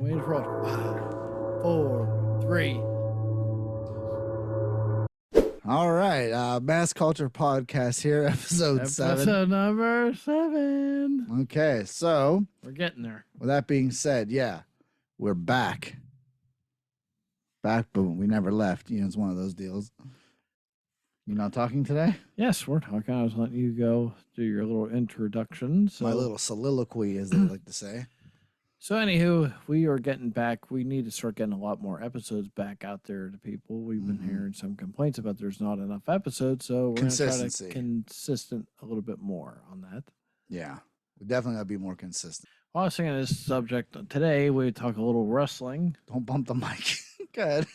Waiting for it. 5, 4, 3. All right, Mass Culture Podcast here, episode 7. Episode number 7. Okay, so We're getting there. with that being said, yeah, we're back. Back, but we never left. You know, it's one of those deals. You not talking today? Yes, we're talking. I was letting you go do your little introduction. So. My little soliloquy, as they like to say. So, anywho, we are getting back. We need to start getting a lot more episodes back out there to people. We've been hearing some complaints about there's not enough episodes, so we're going to try to consistent a little bit more on that. Yeah, we definitely got to be more consistent. While I was thinking of this subject today, we talk a little wrestling. Don't bump the mic. Go ahead.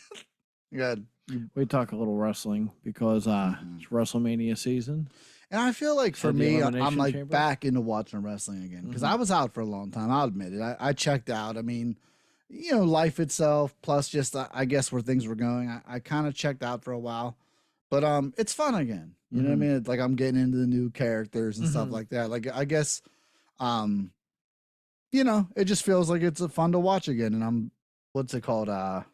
Go ahead. We talk a little wrestling because it's Wrestlemania season. And I feel like for me, I'm like chamber? back into watching wrestling again because I was out for a long time. I'll admit it. I checked out. I mean, you know, life itself, plus just I guess where things were going. I kind of checked out for a while, but it's fun again. You know what I mean? It's like I'm getting into the new characters and stuff like that. Like I guess, you know, it just feels like it's fun to watch again. And I'm what's it called? The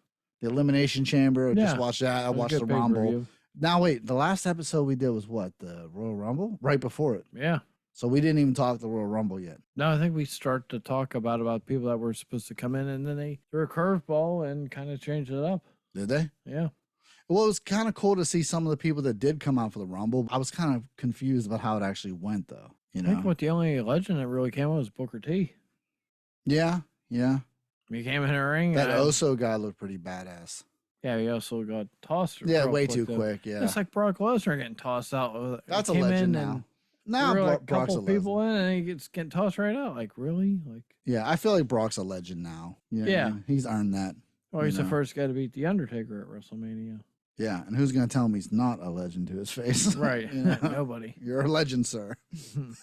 Elimination Chamber. I just watched that. I watched the Rumble. Now, wait, the last episode we did was what? The Royal Rumble? Right before it. Yeah. So we didn't even talk the Royal Rumble yet. No, I think we start to talk about people that were supposed to come in, and then they threw a curveball and kind of changed it up. Did they? Yeah. Well, it was kind of cool to see some of the people that did come out for the Rumble. I was kind of confused about how it actually went, though. You know? I think what the only legend that really came out was Booker T. Yeah, yeah. He came in the ring. That Oso guy looked pretty badass. Yeah, he also got tossed. Yeah, way too quick. Yeah, it's like Brock Lesnar getting tossed out. That's a legend now. Now there were like a couple people in, and he gets getting tossed right out. Like really? Like yeah, I feel like Brock's a legend now. You know yeah, I mean? He's earned that. Well, he's the first guy to beat the Undertaker at WrestleMania. Yeah, and who's going to tell him he's not a legend to his face? Right, you know? Nobody. You're a legend, sir.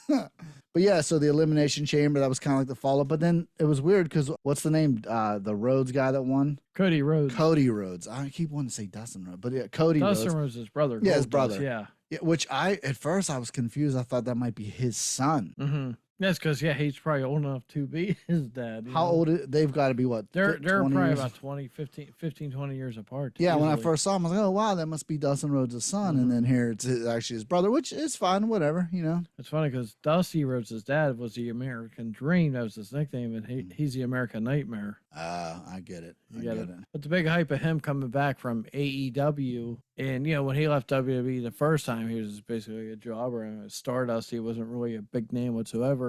But yeah, so the Elimination Chamber, that was kind of like the follow-up. But then it was weird because what's the name? The Rhodes guy that won? Cody Rhodes. Cody Rhodes. I keep wanting to say Dustin Rhodes, but yeah, Cody Rhodes. Dustin Rhodes' his brother. Yeah, his brother. Yeah. Which at first I was confused. I thought that might be his son. Mm-hmm. That's because, yeah, he's probably old enough to be his dad. How old? They've got to be what? They're probably years? About 15, 20 years apart. Yeah, easily. When I first saw him, I was like, oh, wow, that must be Dustin Rhodes' son. And then here it's actually his brother, which is fine, whatever, you know. It's funny because Dusty Rhodes' dad was the American Dream. That was his nickname, and he's the American Nightmare. I get it. I get it. But the big hype of him coming back from AEW, and, you know, when he left WWE the first time, he was basically a jobber and Stardust. He wasn't really a big name whatsoever.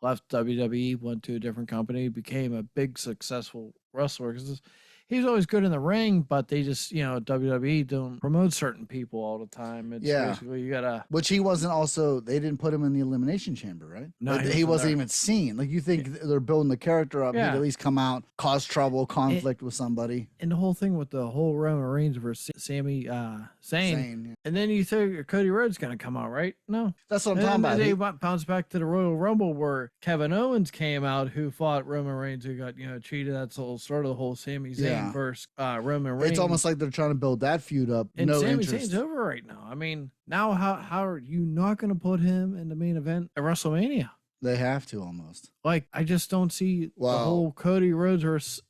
Left WWE, went to a different company, became a big successful wrestler because he was always good in the ring, but they just, you know, WWE don't promote certain people all the time. It's basically you gotta. Which he wasn't also. They didn't put him in the Elimination Chamber, right? No, like, he wasn't even seen. Like you think they're building the character up, he'd at least come out, cause trouble, conflict with somebody. And the whole thing with the whole Roman Reigns versus Sami Zayn, and then you think Cody Rhodes gonna come out, right? No, that's what I'm talking about. They bounced back to the Royal Rumble where Kevin Owens came out, who fought Roman Reigns, who got cheated. That's the whole start of the whole Sami Zayn versus Roman Reigns. It's almost like they're trying to build that feud up. And no Sami interest. Zayn's over right now. I mean, now how are you not going to put him in the main event at WrestleMania? They have to almost. Like, I just don't see the whole Cody Rhodes versus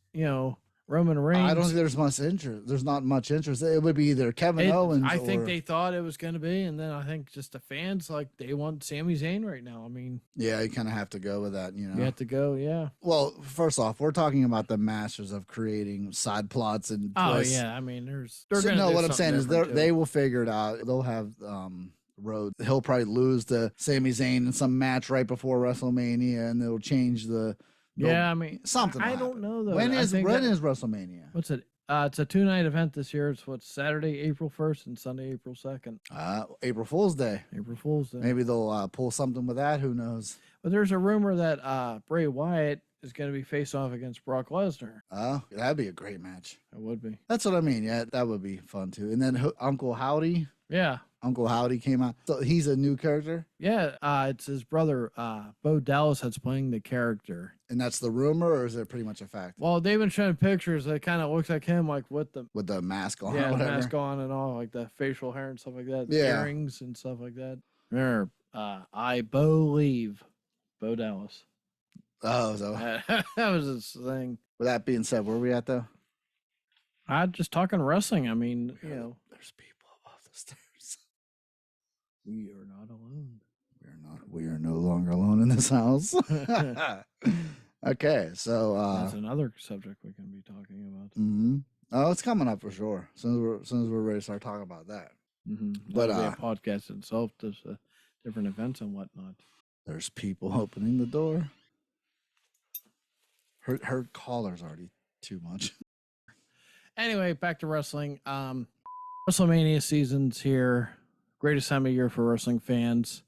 Roman Reigns. I don't think there's much interest. There's not much interest. It would be either Kevin Owens. I think they thought it was going to be, and then I think just the fans they want Sami Zayn right now. I mean, yeah, you kind of have to go with that. You know, you have to go. Yeah. Well, first off, we're talking about the masters of creating side plots and twists. Oh yeah, I mean, what I'm saying is they will figure it out. They'll have Rhodes. He'll probably lose to Sami Zayn in some match right before WrestleMania, and they'll change the. Yeah, I mean, something. I don't know though. When is WrestleMania? What's it? It's a 2-night event this year. It's Saturday, April 1st and Sunday, April 2nd. April Fool's Day. April Fool's Day. Maybe they'll pull something with that. Who knows? But there's a rumor that Bray Wyatt is going to be face off against Brock Lesnar. Oh, that'd be a great match. It would be. That's what I mean. Yeah, that would be fun too. And then Uncle Howdy. Yeah. Uncle Howdy came out. So he's a new character? Yeah, it's his brother, Bo Dallas, that's playing the character. And that's the rumor, or is it pretty much a fact? Well, they've been showing pictures that kind of looks like him, like with the mask on. Yeah, the mask on and all, like the facial hair and stuff like that. The earrings and stuff like that. Remember, I believe Bo Dallas. Oh, so that was his thing. With that being said, where are we at though? I just talking wrestling. I mean, you know, there's people above the stairs. we are not alone. We are no longer alone in this house. Okay, so That's another subject we can be talking about. Oh, it's coming up for sure. As soon as we're ready to start talking about that. But that'll be a podcast itself. There's different events and whatnot. There's people opening the door. Her caller's already too much. Anyway, back to wrestling. WrestleMania season's here. Greatest time of year for wrestling fans.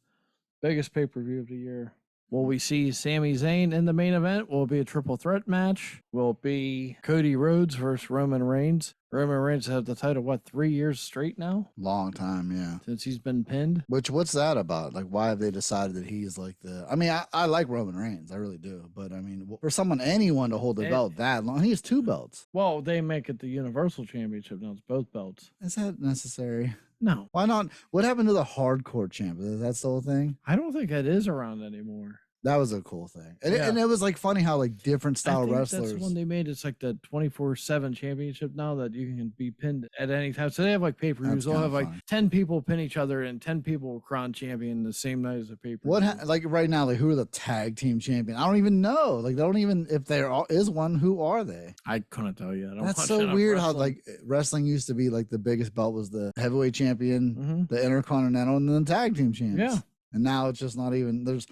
Biggest pay-per-view of the year. Will we see Sami Zayn in the main event? Will it be a triple threat match? Will it be Cody Rhodes versus Roman Reigns? Roman Reigns has the title, what, 3 years straight now? Long time, yeah. Since he's been pinned. What's that about? Like, why have they decided that he's like the... I mean, I like Roman Reigns. I really do. But, I mean, for anyone to hold the belt that long, he has 2 belts. Well, they make it the Universal Championship now. It's both belts. Is that necessary? No. Why not? What happened to the hardcore champ? Is that still a thing? I don't think that is around anymore. That was a cool thing. And it was like funny how like different style wrestlers. That's when they made it's like the 24/7 championship now that you can be pinned at any time. So they have like pay-per-views. They'll have like 10 people pin each other and 10 people crown champion the same night as a pay-per-view. Like right now, like who are the tag team champion? I don't even know. Like they don't even, if there is one, who are they? I couldn't tell you. That's so weird how like wrestling used to be like the biggest belt was the heavyweight champion, the Intercontinental, and then the tag team champions. Yeah. And now it's just not even there's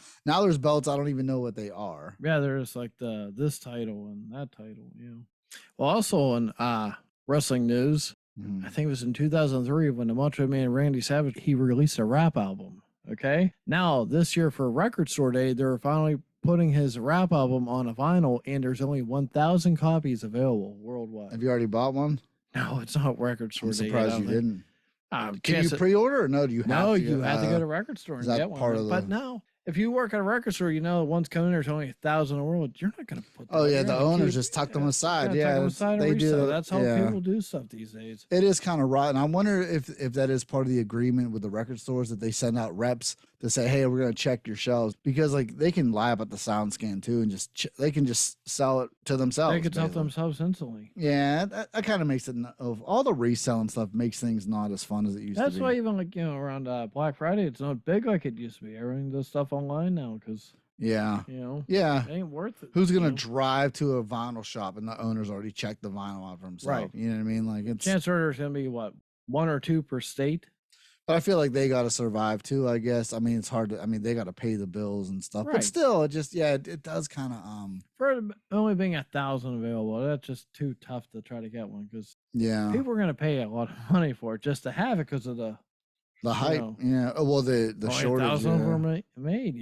belts. I don't even know what they are. Yeah, there's like this title and that title, you know. Well, also in wrestling news, I think it was in 2003 when the Macho Man Randy Savage, he released a rap album. Okay. Now this year for Record Store Day, they're finally putting his rap album on a vinyl, and there's only 1,000 copies available worldwide. Have you already bought one? No, it's not Record Store Day. I'm surprised you didn't. Can you pre-order or no? Do you have no? To, you have to go to a record store and get one. But no, if you work at a record store, you know the ones coming in there's only 1,000 in the world. You're not going to put. Oh yeah, the owners just tuck them aside. Yeah, they do. That's how people do stuff these days. It is kind of rotten. I wonder if that is part of the agreement with the record stores that they send out reps to say, hey, we're going to check your shelves, because like they can lie about the sound scan too, and they can just sell it to themselves. They can sell themselves instantly. Yeah, that kind of makes it, of all the reselling stuff, makes things not as fun as it used to be. That's why even like around Black Friday, it's not big like it used to be. Everything does stuff online now because yeah, it ain't worth it. Who's gonna drive to a vinyl shop and the owner's already checked the vinyl out for himself? Right. You know what I mean? Like it's chances are there's gonna be what 1 or 2 per state. But I feel like they got to survive too, I guess. I mean, it's hard to, they got to pay the bills and stuff, but still, it just, it does kind of, for only being 1,000 available, that's just too tough to try to get one because people are going to pay a lot of money for it just to have it because of the hype. Yeah. Oh, well, the shortage. 1,000 were made,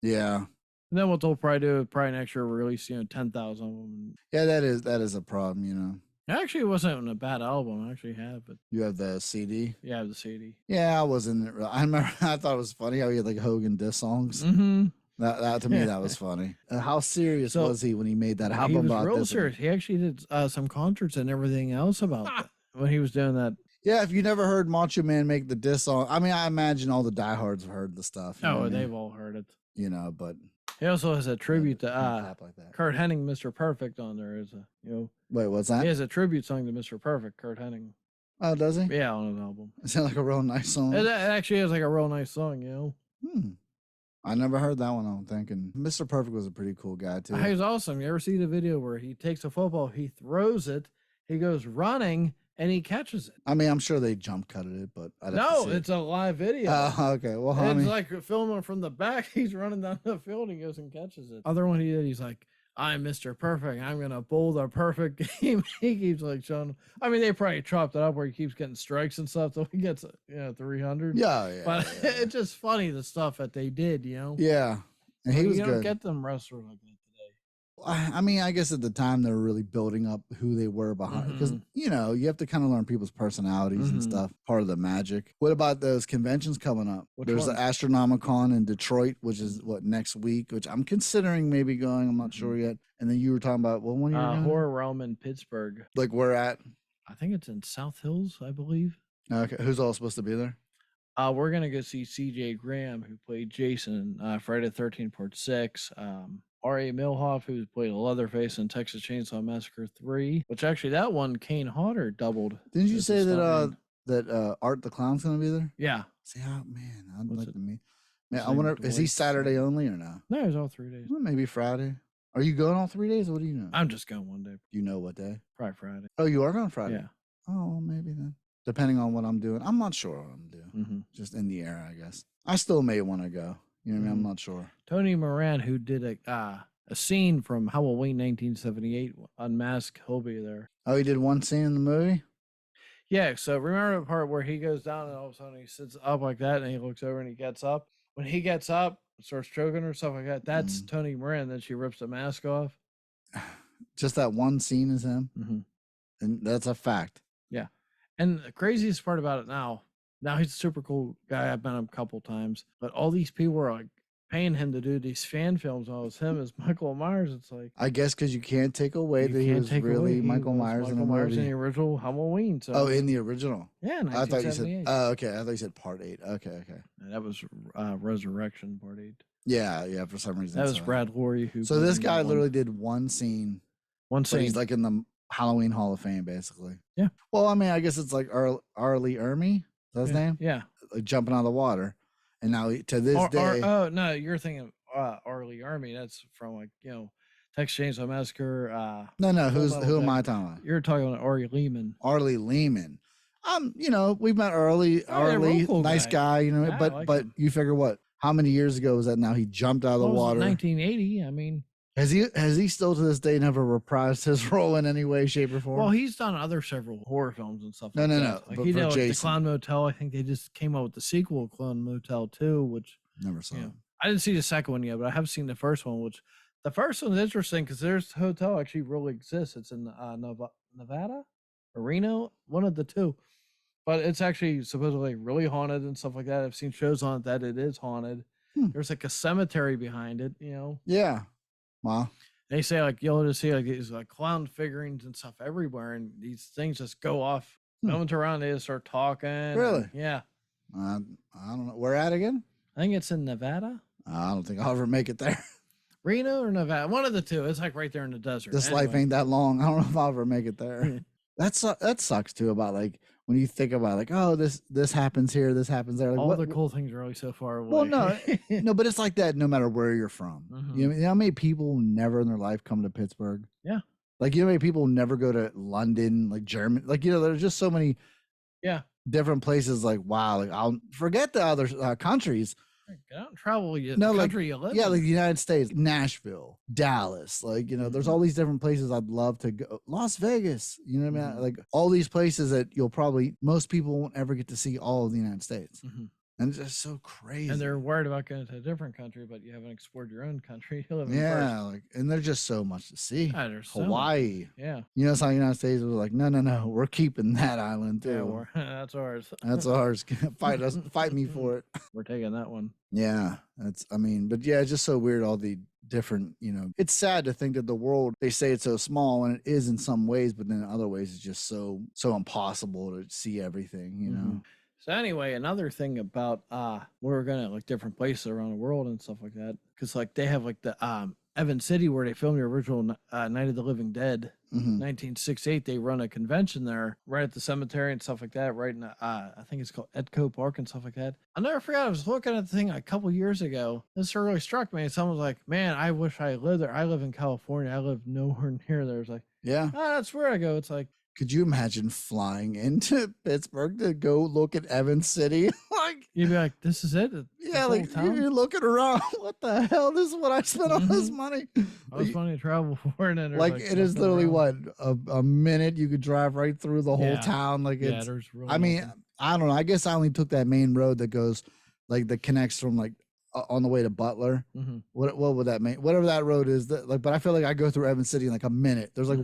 Yeah. And then what they'll probably do, next year release, 10,000 of them. Yeah, that is a problem, Actually, it wasn't a bad album. I actually have it. You have the CD? Yeah, I have the CD. Yeah, I wasn't. I remember. I thought it was funny how he had like Hogan diss songs. That to me, that was funny. How serious was he when he made that album? He was real serious. He actually did some concerts and everything else about that when he was doing that. Yeah, if you never heard Macho Man make the diss song, I imagine all the diehards have heard the stuff. Oh, they've all heard it. But he also has a tribute to Kurt Hennig, Mr. Perfect on there. Wait, what's that? He has a tribute song to Mr. Perfect, Kurt Hennig. Oh, does he? Yeah, on his album. It sounds like a real nice song. It actually is like a real nice song, I never heard that one, I'm thinking. Mr. Perfect was a pretty cool guy, too. He was awesome. You ever see the video where he takes a football, he throws it, he goes running, and he catches it? I'm sure they jump cutted it, but it's a live video. Oh, okay. Well, honey. It's like filming from the back. He's running down the field and he goes and catches it. Other one he did, he's like, I'm Mr. Perfect. I'm going to bowl the perfect game. He keeps like showing. They probably chopped it up where he keeps getting strikes and stuff. So he gets 300. Yeah. But it's just funny the stuff that they did, Yeah. And he was good. You don't get them wrestlers like that today. I guess at the time they were really building up who they were behind, because you have to kind of learn people's personalities and stuff. Part of the magic. What about those conventions coming up? There's the Astronomicon in Detroit, which is next week, which I'm considering maybe going. I'm not sure yet. And then you were talking about one year Horror Realm in Pittsburgh. Like where at? I think it's in South Hills, I believe. Okay, who's all supposed to be there? We're gonna go see C.J. Graham, who played Jason, Friday the 13th Part 6. R.A. Milhoff, who played Leatherface in Texas Chainsaw Massacre 3, which actually that one, Kane Hodder doubled. Didn't you as say a that stuntman. Art the Clown's gonna be there? Yeah. See, oh man, I'd What's like it? to meet. Man, His I name wonder, is he Dwight Saturday something. only or no? No, it was all 3 days. Well, maybe Friday. Are you going all 3 days? Or what do you know? I'm just going one day. Do you know what day? Probably Friday. Oh, you are going Friday? Yeah. Oh, well, maybe then. Depending on what I'm doing. I'm not sure what I'm doing. Mm-hmm. Just in the air, I guess. I still may want to go. You know what I mean? I'm not sure. Tony Moran, who did a scene from Halloween 1978, Unmasked, he'll be there. Oh, he did one scene in the movie? Yeah, so remember the part where he goes down and all of a sudden he sits up like that and he looks over and he gets up? When he gets up, starts choking her, stuff like that, that's Tony Moran. Then she rips the mask off. Just that one scene is him? Mm-hmm. And that's a fact. Yeah. And the craziest part about it now he's a super cool guy. I've met him a couple times, but all these people are like paying him to do these fan films. All it's him as Michael Myers. It's like, I guess because you can't take away that he was really Michael Myers in the movie. In the original Halloween. So oh, in the original? Yeah, I thought you said, oh, okay. I thought you said part 8. Okay. And that was Resurrection part 8. Yeah, for some reason. That was Brad Lorry. So this guy literally did one scene. One scene. He's like in the Halloween Hall of Fame, basically. Yeah. Well, I mean, I guess it's like Arlie Ermy. Is that his name? Yeah. Like jumping out of the water. And now to this day. Oh, no, you're thinking Arlie Army. That's from like, Texas Chainsaw Massacre. No, who am I talking about? You're talking about Ari Lehman. Arlie Lehman. We've met Arlie, cool nice guy, Yeah, but you figure what? How many years ago was that now? He jumped out of the water. 1980. I mean, has he still to this day never reprised his role in any way, shape, or form? Well, he's done several horror films and stuff. No. Like he did the Clown Motel. I think they just came out with the sequel, Clown Motel 2, which never saw. I didn't see the second one yet, but I have seen the first one. Which the first one is interesting because there's hotel actually really exists. It's in Nevada or Reno, one of the two. But it's actually supposedly really haunted and stuff like that. I've seen shows on it that it is haunted. There's like a cemetery behind it, Yeah. Wow. They say like you'll just see like these like clown figurines and stuff everywhere, and these things just go off. Moments around, they just start talking. Really? Yeah. I don't know. Where at again? I think it's in Nevada. I don't think I'll ever make it there. Reno or Nevada, one of the two. It's like right there in the desert. This life ain't that long. I don't know if I'll ever make it there. That sucks too. About like when you think about like, oh, this happens here, this happens there. Like, all the cool things are always so far away. Well, no, but it's like that no matter where you're from. You know how many people never in their life come to Pittsburgh? Yeah. Like how many people never go to London, like Germany, like there's just so many. Yeah. Different places. Like wow, like I'll forget the other countries. Get out and travel. The country you live in. Like the United States, Nashville, Dallas. Like there's all these different places I'd love to go. Las Vegas. You know what I mean? Like all these places that most people won't ever get to see all of the United States. And it's just so crazy. And they're worried about going to a different country, but you haven't explored your own country. You live in like, and there's just so much to see. There's Hawaii. Yeah. It's how the United States was like, no, we're keeping that island too. Yeah, that's ours. That's ours. Fight me for it. We're taking that one. Yeah. But yeah, it's just so weird. All the different, it's sad to think that the world, they say it's so small, and it is in some ways, but then in other ways it's just so impossible to see everything, So anyway, another thing about we're gonna like different places around the world and stuff like that, because like they have like the Evan City where they filmed the original Night of the Living Dead, 1968. They run a convention there right at the cemetery and stuff like that. Right in I think it's called Edco Park and stuff like that. I'll never forget. I was looking at the thing a couple years ago. This really struck me. Someone was like, "Man, I wish I lived there. I live in California. I live nowhere near there." It's like, yeah, that's where I go. It's like. Could you imagine flying into Pittsburgh to go look at Evans City? Like you'd be like, "This is it." Yeah, like you're looking around. What the hell? This is what I spent all this money. I was money to travel for, and then like it is literally a minute. You could drive right through the whole town. Like it's. There's really I don't know. I guess I only took that main road that goes, like that connects from like on the way to Butler. What would that mean? Whatever that road is, but I feel like I go through Evans City in like a minute. There's like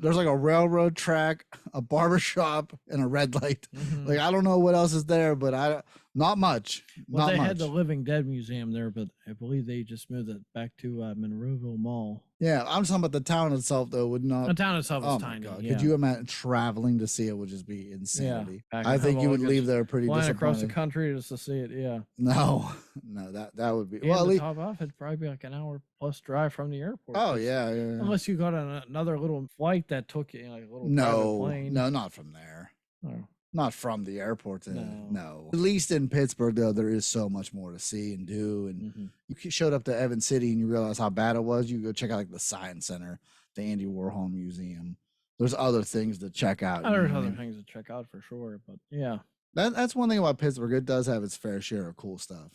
there's like a railroad track, a barber shop, and a red light. Like, I don't know what else is there, but not much. Well, Not they much. had the Living Dead Museum there, but I believe they just moved it back to Monroeville Mall. Yeah, I'm talking about the town itself, though. Would not. The town itself is Oh my tiny. God. Yeah. Could you imagine traveling to see it? Would just be insanity. Yeah. I think you would leave there pretty flying disappointed. across the country just to see it. Yeah. No, that would be. And well, to top off, it'd probably be like an hour plus drive from the airport. Oh yeah. Unless you got another little flight that took you, like a little private plane. No, not from there. Oh. Not from the airport. No. At least in Pittsburgh, though, there is so much more to see and do. And you showed up to Evans City and you realize how bad it was. You go check out like the Science Center, the Andy Warhol Museum. There's other things to check out. There's other things to check out for sure. But yeah. That's one thing about Pittsburgh. It does have its fair share of cool stuff,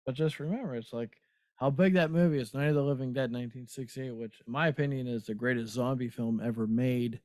But just remember, it's like how big that movie is. Night of the Living Dead, 1968, which in my opinion is the greatest zombie film ever made. It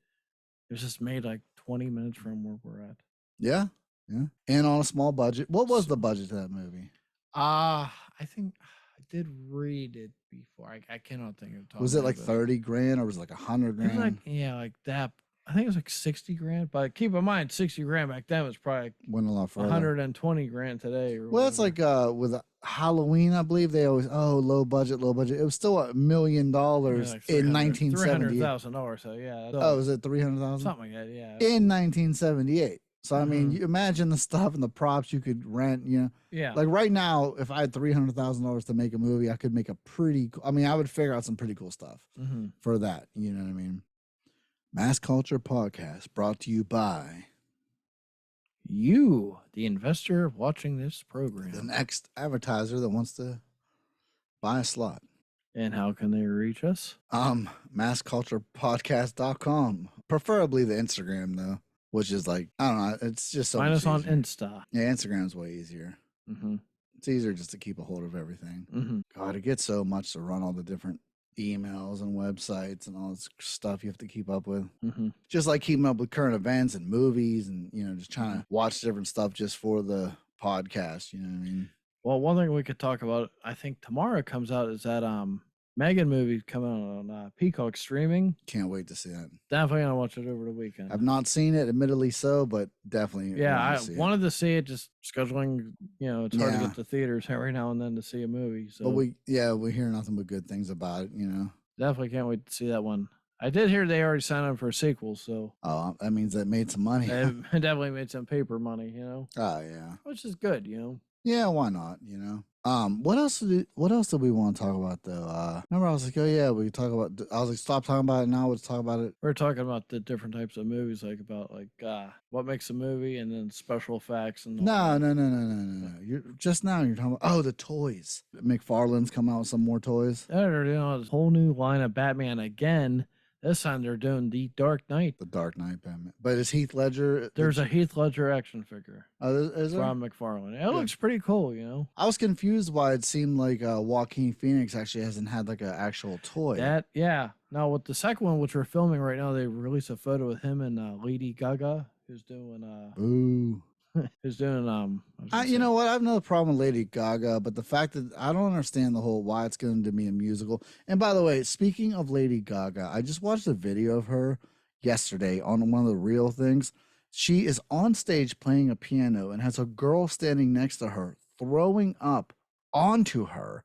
was just made like 20 minutes from where we're at. Yeah. And on a small budget. What was the budget of that movie? I think I did read it before. I cannot think of it. Was it like 30 grand or was it like 100 grand? Like that. I think it was like 60 grand. But keep in mind, 60 grand back then was probably went a lot further. 120 grand today. Well, it's like with Halloween, I believe they always low budget. It was still $1 million in 1978. $300,000. So yeah. Was it 300,000? Something like that. Yeah. In 1978. So I mean, you imagine the stuff and the props you could rent. Yeah. Like right now, if I had $300,000 to make a movie, I could make I would figure out some pretty cool stuff for that. You know what I mean? Mass Culture Podcast brought to you by you, the investor watching this program. The next advertiser that wants to buy a slot. And how can they reach us? massculturepodcast.com. Preferably the Instagram though, which is like, I don't know, it's just so Find much us on easier. Insta. Yeah, Instagram's way easier. It's easier just to keep a hold of everything. God, it gets so much to run all the different emails and websites and all this stuff you have to keep up with. Just like keeping up with current events and movies and just trying to watch different stuff just for the podcast. You know what I mean? Well, one thing we could talk about, I think tomorrow comes out, is that Megan movie coming out on Peacock streaming. Can't wait to see that. Definitely gonna watch it over the weekend. I've not seen it, admittly so, but definitely. Yeah, I wanted to see it. Just scheduling, it's hard to get to theaters every now and then to see a movie. So, but we hear nothing but good things about it. Definitely can't wait to see that one. I did hear they already signed up for a sequel, so that means they made some money. They definitely made some paper money, Oh yeah, which is good, Yeah, why not? What else did we want to talk about though? Remember I was like, oh yeah, we could talk about. I was like, stop talking about it now. Let's talk about it. We're talking about the different types of movies, like about what makes a movie, and then special effects and. No. You're talking about the toys. McFarlane's come out with some more toys. They're doing this whole new line of Batman again. This time they're doing The Dark Knight. The Dark Knight Batman. But is Heith Ledger? There's a Heith Ledger action figure. Oh, is there? From McFarlane. It looks pretty cool, I was confused why it seemed like Joaquin Phoenix actually hasn't had like an actual toy. Now with the second one, which we're filming right now, they released a photo with him and Lady Gaga, who's doing Ooh. who's doing you know what? I have no problem with Lady Gaga, but the fact that I don't understand the whole why it's going to be a musical. And by the way, speaking of Lady Gaga, I just watched a video of her yesterday on one of the real things. She is on stage playing a piano and has a girl standing next to her throwing up onto her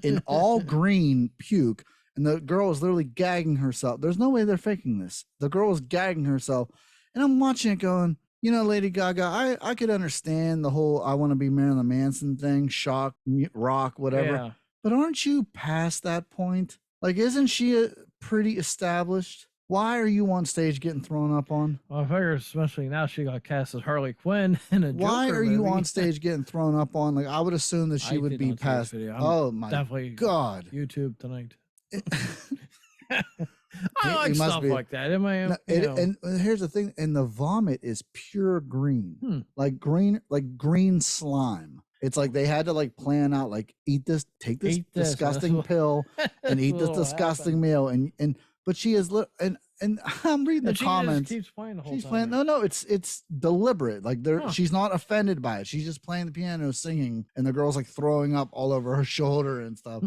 in all green puke. And the girl is literally gagging herself. There's no way they're faking this. The girl is gagging herself. And I'm watching it going, Lady Gaga, I could understand the whole I want to be Marilyn Manson thing, shock, rock, whatever. Yeah. But aren't you past that point? Like, isn't she pretty established? Why are you on stage getting thrown up on? Well, I figure especially now she got cast as Harley Quinn in a Why Joker are you movie. on stage getting thrown up on? Like, I would assume that she would be past. Oh my God! YouTube tonight. I like stuff like that. And here's the thing, and the vomit is pure green, like green slime. It's like they had to like plan out, like take this disgusting pill and eat this disgusting meal, but she is and I'm reading the comments. Keeps playing the whole she's time. playing. No, it's deliberate. Like she's not offended by it. She's just playing the piano, singing, and the girl's like throwing up all over her shoulder and stuff.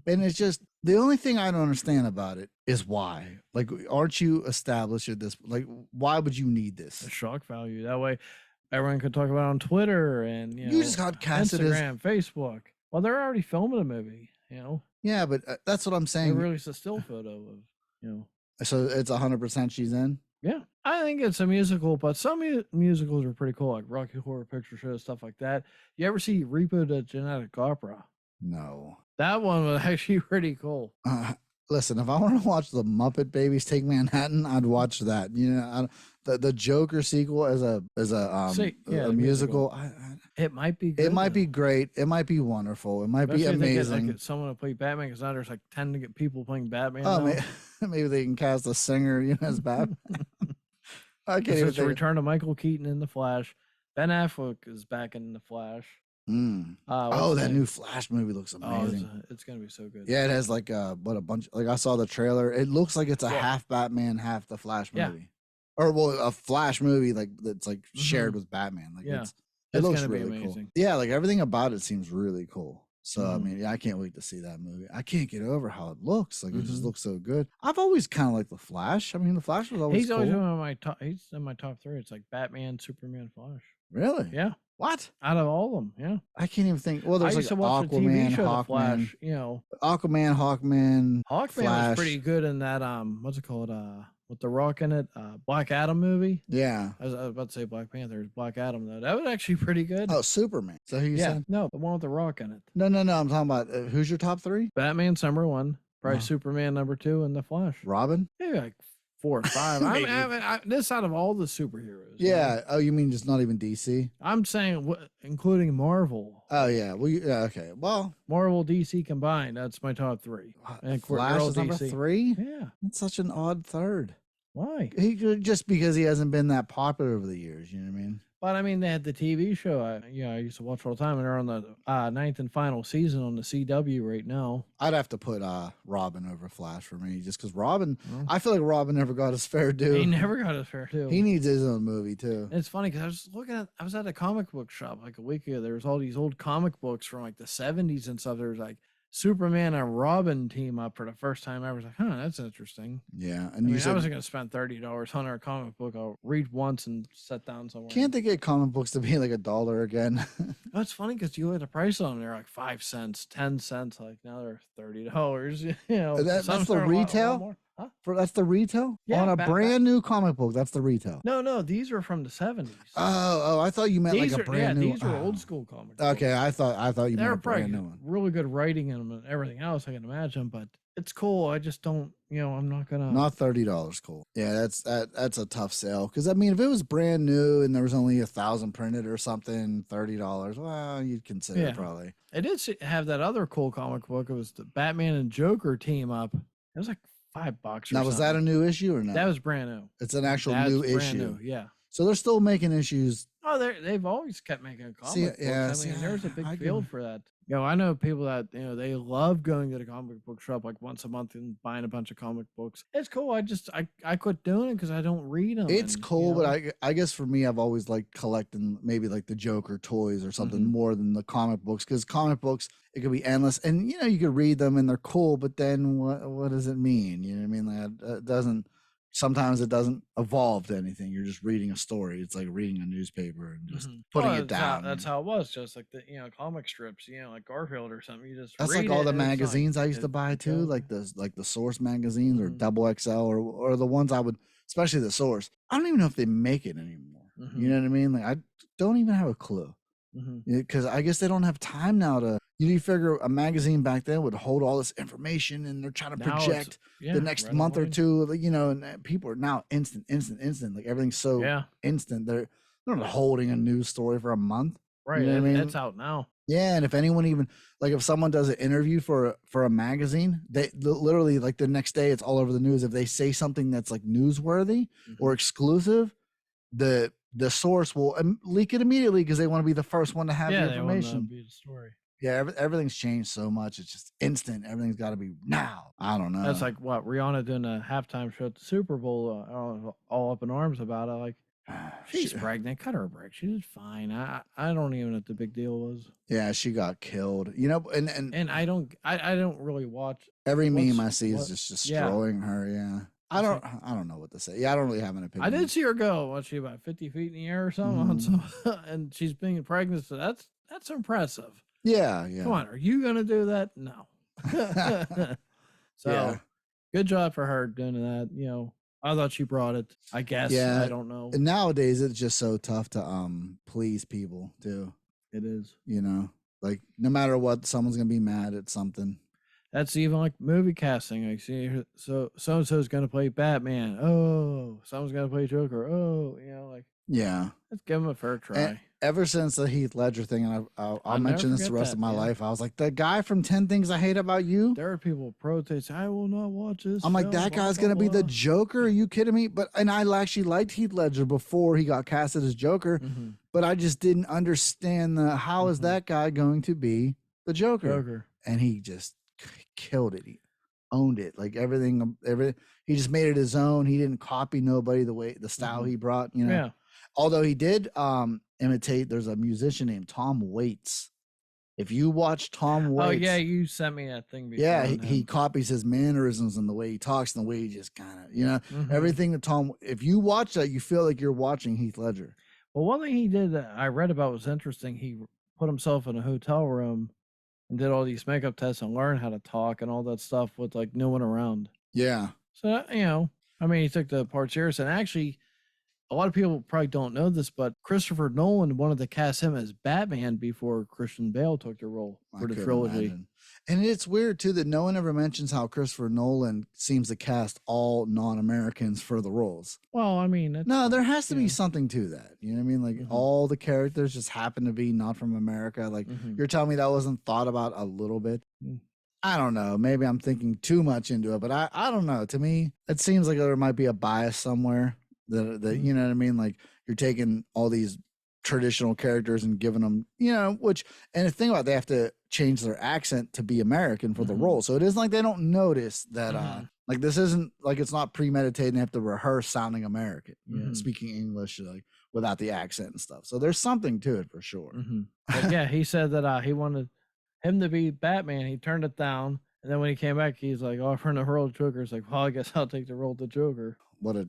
And it's just, The only thing I don't understand about it is why. Like, aren't you established at this? Like, why would you need The this? shock value. That way, everyone could talk about it on Twitter and You just got casted as Instagram, Facebook. Well, they're already filming a movie. yeah, but that's what I'm They saying. released a still photo of So it's 100% she's in. Yeah, I think it's a musical, but some musicals are pretty cool, like Rocky Horror Picture Show, stuff like that. You ever see Repo the Genetic Opera? No. That one was actually pretty cool. Listen, if I want to watch the Muppet Babies Take Manhattan, I'd watch that. The Joker sequel as a the musical. It might be good. It might be great. It might be wonderful. It might be amazing. Like someone to play Batman, because now there's like 10 to get people playing Batman. Oh, maybe they can cast a singer, as Batman. I can't even think. Return to Michael Keaton in the Flash. Ben Affleck is back in the Flash. That new Flash movie looks amazing. It's gonna be so good. Yeah, it has like a bunch. Like I saw the trailer. It looks like it's a half Batman, half the Flash movie, or a Flash movie like that's like shared with Batman. Like it looks really cool. Yeah, like everything about it seems really cool. So I mean, I can't wait to see that movie. I can't get over how it looks. Like it just looks so good. I've always kind of liked the Flash. I mean, the Flash was always. He's always one of my top. He's in my top 3. It's like Batman, Superman, Flash. Really? Yeah. What? Out of all of them, yeah. I can't even think. Well, there's like Aquaman, the TV show, Hawkman. Flash, Aquaman, Hawkman. Hawkman Flash. was pretty good in that. What's it called? With the Rock in it, Black Adam movie. Yeah. I was about to say Black Panther. Black Adam though. That was actually pretty good. Oh, Superman. So who you said? No, the one with the Rock in it. No. I'm talking about who's your top 3? Batman's number 1. Probably Superman number 2, and the Flash. Robin? Maybe like 4 or 5. I this out of all the superheroes. Yeah. Oh, you mean just not even DC? I'm saying including Marvel. Oh yeah. Well, yeah. Okay. Well, Marvel, DC combined. That's my top 3. And Flash is number 3. Yeah. That's such an odd third. Why? Just because he hasn't been that popular over the years. You know what I mean? But I mean, they had the TV show. I used to watch all the time, and they're on the 9th and final season on the CW right now. I'd have to put Robin over Flash for me, just because Robin. I feel like Robin never got his fair due. He never got his fair due. He needs his own movie too. And it's funny because I was at a comic book shop like a week ago. There was all these old comic books from like the 70s and stuff. There was like Superman and Robin team up for the first time ever. I was like, that's interesting. Yeah. And I wasn't going to spend $30 on our comic book. I'll read once and sit down somewhere. Can't they get comic books to be like $1 again? That's funny because you look at the price on them, they're like 5 cents, 10 cents. Like now they're $30. That's the retail? Huh? That's the retail? Yeah, on a brand new comic book, that's the retail. No, these are from the 70s. Oh, I thought you meant like a brand new. These are old school comics. Okay, I thought you meant a brand new one. Really good writing in them and everything else, I can imagine, but it's cool. I just don't, I'm not gonna. Not $30 cool. Yeah, that's a tough sale. Because I mean, if it was brand new and there was only 1,000 printed or something, $30. Well, you'd consider it probably. It did have that other cool comic book. It was the Batman and Joker team up. It was like $5. Now, was that a new issue or not? That was brand new. It's an actual new issue. New, yeah. So they're still making issues. Oh, they've always kept making comic books. I mean, there's a big field for that. I know people that they love going to the comic book shop like once a month and buying a bunch of comic books. It's cool. I quit doing it because I don't read them. It's cool, but I guess for me, I've always liked collecting maybe like the Joker toys or something more than the comic books, because comic books, it could be endless, and you could read them and they're cool, but then what does it mean? You know what I mean? Like, it doesn't. Sometimes it doesn't evolve to anything. You're just reading a story. It's like reading a newspaper and just putting it down. That's how it was. Just like the comic strips, like Garfield or something. You just that's read like all it the magazines I used to buy too, like the Source magazines or Double XL or the ones I would, especially the Source. I don't even know if they make it anymore. You know what I mean? Like I don't even have a clue. Because I guess they don't have time now to. You figure a magazine back then would hold all this information, and they're trying to project the next month or two. And people are now instant. Like everything's so instant. They're not holding a news story for a month. Right. You know what I mean? It's out now. Yeah, and if anyone even like if someone does an interview for a magazine, they literally like the next day it's all over the news. If they say something that's like newsworthy or exclusive, the source will leak it immediately because they want to be the first one to have the information. They want to be the story. Yeah, everything's changed so much. It's just instant. Everything's got to be now. I don't know. That's like what Rihanna doing a halftime show at the Super Bowl, all up in arms about it. Like, She's pregnant. Cut her a break. She did fine. I don't even know what the big deal was. Yeah, she got killed. You know, And I don't really watch every meme I what's see is what. just Yeah, destroying her. Yeah. it's like I don't know what to say. Yeah, I don't really have an I opinion. did see her go. Was she about 50 feet in the air or something? On some, and she's being pregnant. So that's impressive. Yeah, Come yeah. on, are you gonna do that? No. Yeah. So good job for her doing that. You know, I thought she brought it. I guess I Yeah. don't know. And nowadays it's just so tough to please people too. It is. You know, like no matter what, someone's gonna be mad at something. That's even like movie casting. Like, see, so and so is going to play Batman. Oh, someone's going to play Joker. Oh, you know, like, Yeah. let's give him a fair try. And ever since the Heath Ledger thing, and I'll mention this the rest of my life, I was like, the guy from 10 Things I Hate About You. There are people protesting, I will not watch this. I'm like, that guy's going to be the Joker? Are you kidding me? And I actually liked Heath Ledger before he got casted as Joker, but I just didn't understand how is that guy going to be the Joker? And he just killed it. He owned it. Like everything, he just made it his own. He didn't copy nobody the style he brought, you know. Yeah. Although he did imitate, there's a musician named Tom Waits. If you watch Tom Waits. Oh, yeah, you sent me that thing before. Yeah, he copies his mannerisms and the way he talks and the way he just kind of, you know, everything that Tom, if you watch that, you feel like you're watching Heath Ledger. Well, one thing he did that I read about was interesting. He put himself in a hotel room and did all these makeup tests and learned how to talk and all that stuff with like no one around. Yeah. So, you know, I mean, he took the part serious. And actually, a lot of people probably don't know this, but Christopher Nolan wanted to cast him as Batman before Christian Bale took the role for the trilogy. Imagine. And it's weird too that no one ever mentions how Christopher Nolan seems to cast all non-Americans for the roles. Well, I mean, no, there has to be something to that. You know what I mean? Like all the characters just happen to be not from America. Like you're telling me that wasn't thought about a little bit. I don't know. Maybe I'm thinking too much into it, but I don't know. To me, it seems like there might be a bias somewhere that you know what I mean? Like you're taking all these traditional characters and giving them, you know, and the thing about it, they have to change their accent to be American for the role. So it isn't like they don't notice that like this isn't like it's not premeditated and they have to rehearse sounding American, you know, speaking English like without the accent and stuff. So there's something to it for sure. But yeah, he said that he wanted him to be Batman. He turned it down. And then when he came back, he's like offering the role of Joker. It's like, well, I guess I'll take the role of the Joker. What a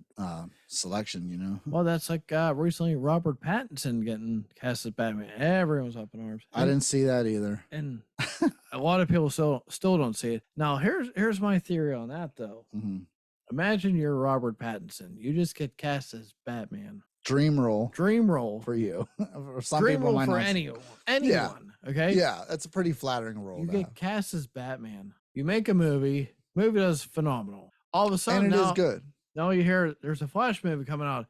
selection, you know. Well, that's like recently Robert Pattinson getting cast as Batman. Everyone's up in arms. I didn't see that either. And a lot of people still don't see it. Now, here's my theory on that, though. Imagine you're Robert Pattinson. You just get cast as Batman. Dream role for you. For some Dream people, role for anyone. Okay. Yeah, that's a pretty flattering role. You get cast as Batman. You make a movie. Movie does phenomenal. All of a sudden, and it is good. Now you hear there's a Flash movie coming out.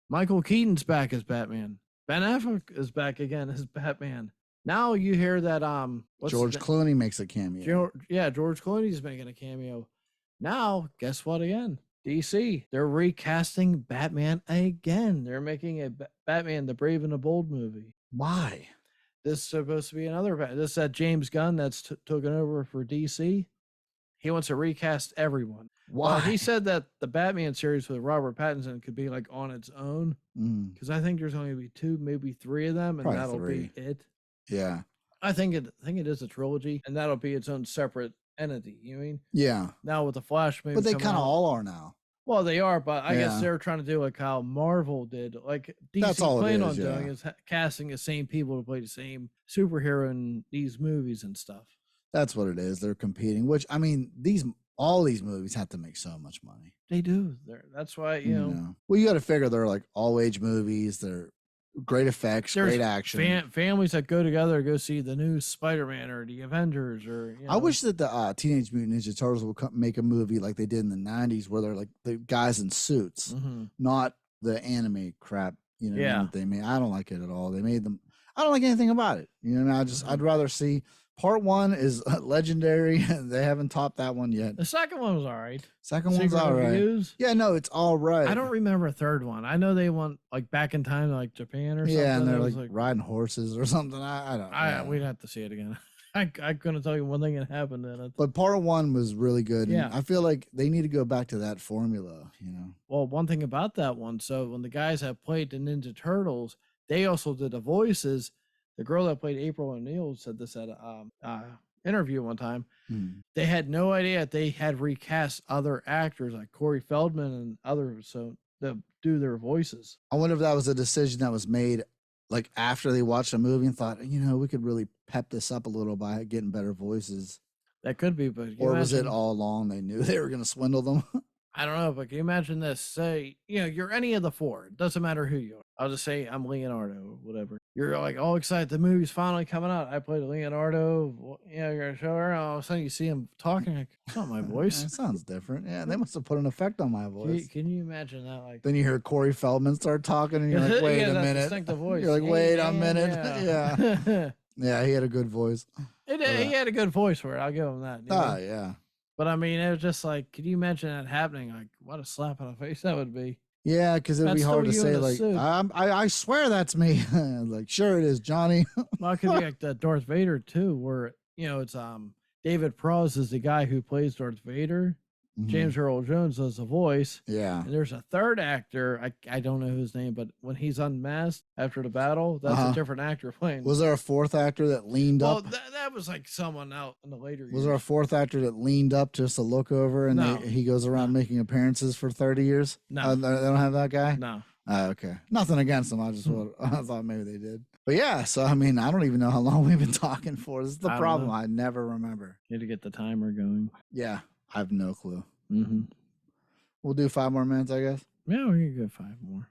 Michael Keaton's back as Batman. Ben Affleck is back again as Batman. Now you hear that George Clooney makes a cameo. George Clooney's making a cameo. Now, guess what again? DC, they're recasting Batman again. They're making a Batman the Brave and the Bold movie. Why? This is supposed to be another Batman. This is that James Gunn that's taken over for DC. He wants to recast everyone. Why? He said that the Batman series with Robert Pattinson could be like on its own. Because I think there's only going to be 2, maybe 3 of them, and probably that'll 3. be it. Yeah. I think it is a trilogy, and that'll be its own separate entity. You know what I mean? Yeah. Now with the Flash movie, but they kind of all are now. Well, they are, but I guess they're trying to do like how Marvel did. Like DC That's all plan on doing is casting the same people to play the same superhero in these movies and stuff. That's what it is. They're competing. Which I mean, all these movies have to make so much money. They do. That's why you know. Well, you got to figure they're like all age movies. They're great effects, great action. Families that go together to go see the new Spider-Man or the Avengers or. I wish that the Teenage Mutant Ninja Turtles would make a movie like they did in the '90s, where they're like the guys in suits, not the anime crap. You know, that they made. I don't like it at all. They made them. I don't like anything about it. You know, I'd rather see. Part 1 is legendary. They haven't topped that one yet. The second one was all right. Second one's all right. Yeah, no, it's all right. I don't remember a third one. I know they went like back in time to like Japan or something. Yeah, and they're like riding horses or something. I don't know. We'd have to see it again. I couldn't tell you one thing that happened in it. But part 1 was really good. Yeah. I feel like they need to go back to that formula, you know. Well, Well, one thing about that one, so when the guys that played the Ninja Turtles, they also did the voices. The girl that played April O'Neil said this at a interview one time. They had no idea that they had recast other actors like Corey Feldman and others so to do their voices. I wonder if that was a decision that was made like after they watched the movie and thought, we could really pep this up a little by getting better voices. That could be, but or was it all along they knew they were going to swindle them? I don't know, but can you imagine this? Say, you're any of the four. It doesn't matter who you are. I'll just say I'm Leonardo or whatever. You're like all excited. The movie's finally coming out. I played Leonardo. You're going to show her. All of a sudden you see him talking. Like, it's not my voice. It sounds different. Yeah, they must have put an effect on my voice. Can you imagine that? Like, then you hear Corey Feldman start talking and you're like, wait a minute. You're like, wait a minute. Yeah. Yeah, he had a good voice. He had a good voice for it. I'll give him that. Yeah. But I mean, it was just like, can you imagine that happening? Like, what a slap on the face that would be. Yeah, because it'd be hard to say, like, I swear that's me. Like, sure it is, Johnny. Well, it could be like the Darth Vader, too, where, it's David Prowse is the guy who plays Darth Vader. James Earl Jones does the voice. Yeah. And there's a third actor. I don't know his name, but when he's unmasked after the battle, that's a different actor playing. Was there a fourth actor that leaned up? Well, that was like someone out in the later years. Was there a fourth actor that leaned up just to look over and he goes around making appearances for 30 years? No. They don't have that guy? No. Okay. Nothing against them. I thought maybe they did. But yeah, so I mean, I don't even know how long we've been talking for. This is the problem. I never remember. You had to get the timer going. Yeah. I have no clue. We'll do 5 more minutes, I guess. Yeah, we can go 5 more.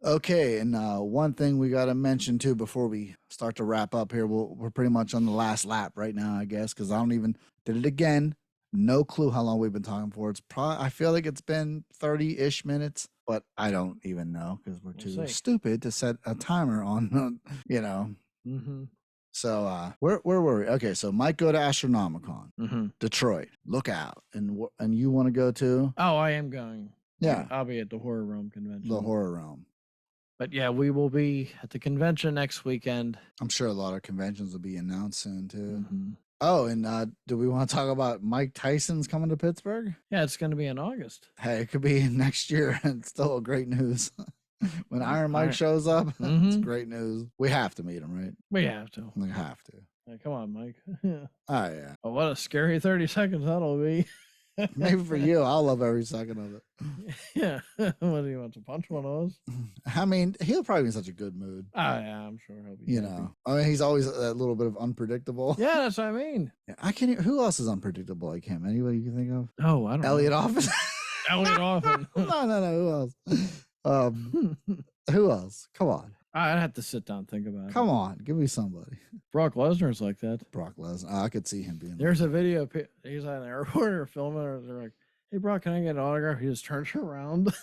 Okay, and one thing we got to mention too before we start to wrap up here, we're pretty much on the last lap right now, I guess, because I don't even did it again. No clue how long we've been talking for. It's probably I feel like it's been 30-ish minutes, but I don't even know because we're too stupid to set a timer on. So where were we? Okay, so might go to Astronomicon, Detroit. Look out, and you want to go too? Oh, I am going. Yeah, I'll be at the Horror Realm convention. The Horror Realm. But yeah, we will be at the convention next weekend. I'm sure a lot of conventions will be announced soon too. Oh, and do we want to talk about Mike Tyson's coming to Pittsburgh? Yeah, it's going to be in August. Hey, it could be next year. It's still great news. When Iron Mike shows up, it's great news. We have to meet him, right? We have to. We have to. Hey, come on, Mike. Oh, yeah. Oh, what a scary 30 seconds that'll be. Maybe for you, I'll love every second of it. Yeah. What do you want to punch one of us? I mean, he'll probably be in such a good mood. Oh, yeah, I'm sure he'll be. I mean, he's always a little bit of unpredictable. Yeah, that's what I mean. Yeah, I can't. Who else is unpredictable like him? Anybody you can think of? Oh, I don't Elliot know. Offen. Elliot Offen. No. Who else? Who else? Come on. I'd have to sit down and think about it. Come on, give me somebody. Brock Lesnar's like that. Brock Lesnar. I could see him being. There's a video. He's at an airport or filming, or they're like, "Hey, Brock, can I get an autograph?" He just turns around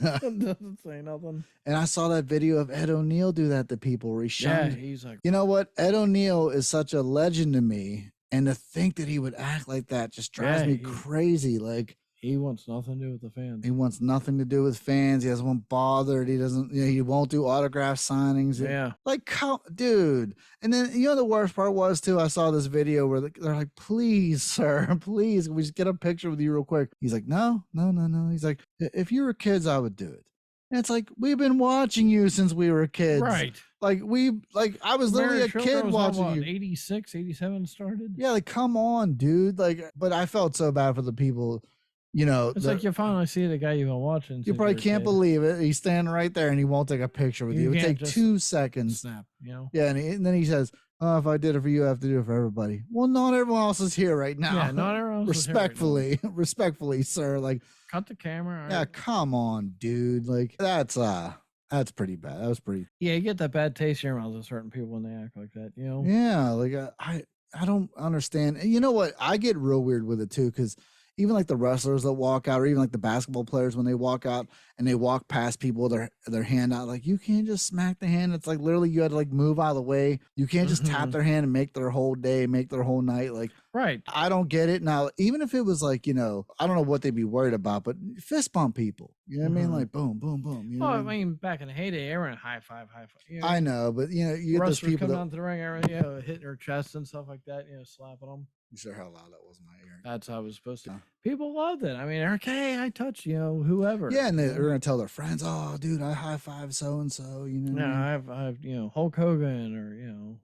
and doesn't say nothing. And I saw that video of Ed O'Neill do that to people. Where he shunned. Yeah, he's like, you know what? Ed O'Neill is such a legend to me, and to think that he would act like that just drives me crazy. Like. He wants nothing to do with the fans. He wants nothing to do with fans. He doesn't want bothered. He doesn't, he won't do autograph signings. Yeah. Like, dude. And then, the worst part was, too, I saw this video where they're like, please, sir, please, can we just get a picture with you real quick? He's like, no. He's like, if you were kids, I would do it. And it's like, we've been watching you since we were kids. Right. I was literally a kid watching you. 86, 87 started. Yeah, like, come on, dude. Like, but I felt so bad for the people. It's like you finally see the guy you've been watching. You probably can't believe it. He's standing right there and he won't take a picture with you. It would take 2 seconds. Snap, Yeah, and then he says, "Oh, if I did it for you, I have to do it for everybody." Well, not everyone else is here right now. Yeah, not everyone else is here right now. Respectfully, sir. Like, cut the camera. Yeah, come on, dude. Like, that's pretty bad. That was pretty. Yeah, you get that bad taste in your mouth with certain people when they act like that. Yeah, like I don't understand. And you know what? I get real weird with it too, because. Even like the wrestlers that walk out, or even like the basketball players when they walk out and they walk past people with their hand out, like, you can't just smack the hand. It's like literally you had to like move out of the way. You can't just tap their hand and make their whole day, make their whole night. Like, right. I don't get it. Now, even if it was like, I don't know what they'd be worried about, but fist bump people. You know what I mean? Like, boom, boom, boom. You know I mean, back in the heyday, everyone high five. I know, but you get those people come down to the ring, hitting her chest and stuff like that, slapping them. You sure how loud that was in my ear. That's how it was supposed to. Yeah. People loved it. I mean, they're like, hey, I touched, whoever. Yeah, and you they're know? gonna tell their friends, "Oh, dude, I high five so and so." You know what I Yeah, mean? I have, Hulk Hogan or,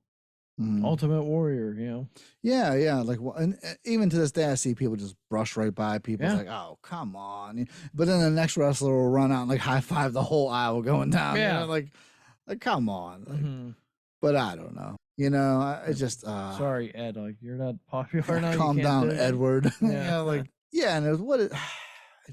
Mhm. Ultimate Warrior, Yeah, yeah. Like, and even to this day, I see people just brush right by people. It's Yeah. like, oh, come on. But then the next wrestler will run out and like high five the whole aisle going down. Yeah. Like come on. Like, Mhm. but I don't know. I just Sorry, Ed, like you're not popular now. You calm can't down, do it. Edward. Yeah. And it was what it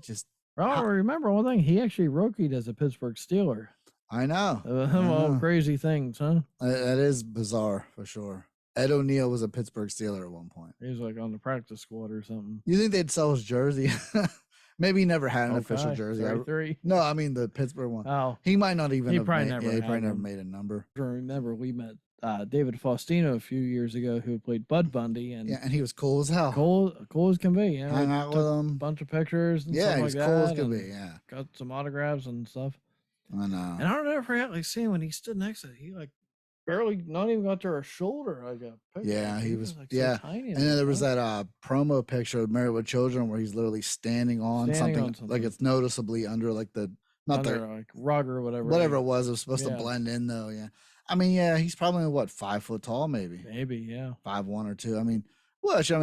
just. Well, remember one thing, he actually rookied as a Pittsburgh Steeler. I know. All crazy things, huh? That is bizarre for sure. Ed O'Neill was a Pittsburgh Steeler at one point. He was like on the practice squad or something. You think they'd sell his jersey? Maybe he never had an official jersey. 33. No, I mean the Pittsburgh one. Oh, He might not even. he have probably made, never. Yeah, he probably had never one. made a number. I remember we met David Faustino a few years ago, who played Bud Bundy, and Yeah, and he was cool as hell. cool as can be. Hung out with him. A bunch of pictures and Yeah, stuff he like was that. cool as can be. Yeah, got some autographs and stuff. I know. And I don't ever forget like seeing when he stood next to it, he like barely not even got to her shoulder. Like a picture. Yeah, he was like yeah. so tiny. And then there was that promo picture of Married with Children where he's literally standing on something like it's noticeably under like the under like rug or whatever. Whatever it was supposed to blend in though. Yeah. I mean, yeah, he's probably what 5 foot tall, maybe. Maybe, yeah. 5'1" or 2. I mean,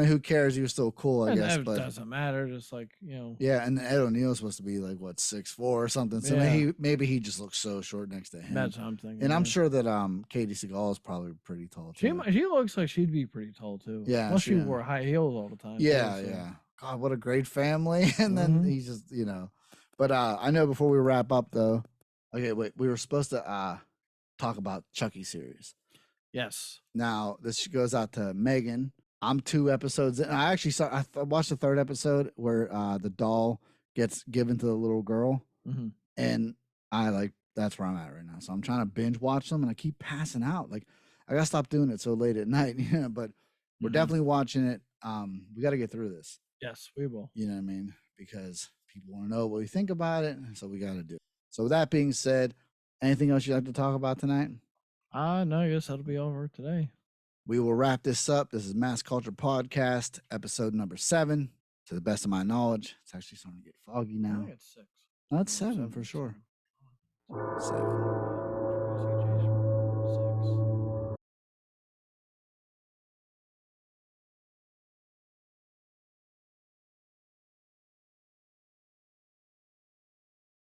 who cares? He was still cool, I guess. But it doesn't matter. Just like Yeah, and Ed O'Neill's supposed to be like what 6'4" or something. So maybe he just looks so short next to him. That's what I'm thinking. And I'm sure that Katie Seagal is probably pretty tall too. She looks like she'd be pretty tall too. Yeah, unless she wore high heels all the time. Yeah, too, so. yeah. God, what a great family. And then he's just But I know before we wrap up though. Okay, wait. We were supposed to talk about Chucky series. Yes. Now this goes out to Megan. I'm 2 episodes in. I actually I watched the 3rd episode where the doll gets given to the little girl, and that's where I'm at right now. So I'm trying to binge watch them, and I keep passing out. Like I gotta stop doing it so late at night. But we're definitely watching it. We got to get through this. Yes, we will. You know what I mean? Because people want to know what we think about it, so we got to do it. So with that being said, anything else you'd like to talk about tonight? No, I guess that'll be over today. We will wrap this up. This is Mass Culture Podcast, episode number 7. To the best of my knowledge, it's actually starting to get foggy now. I think it's 6. That's 7 for sure. 7.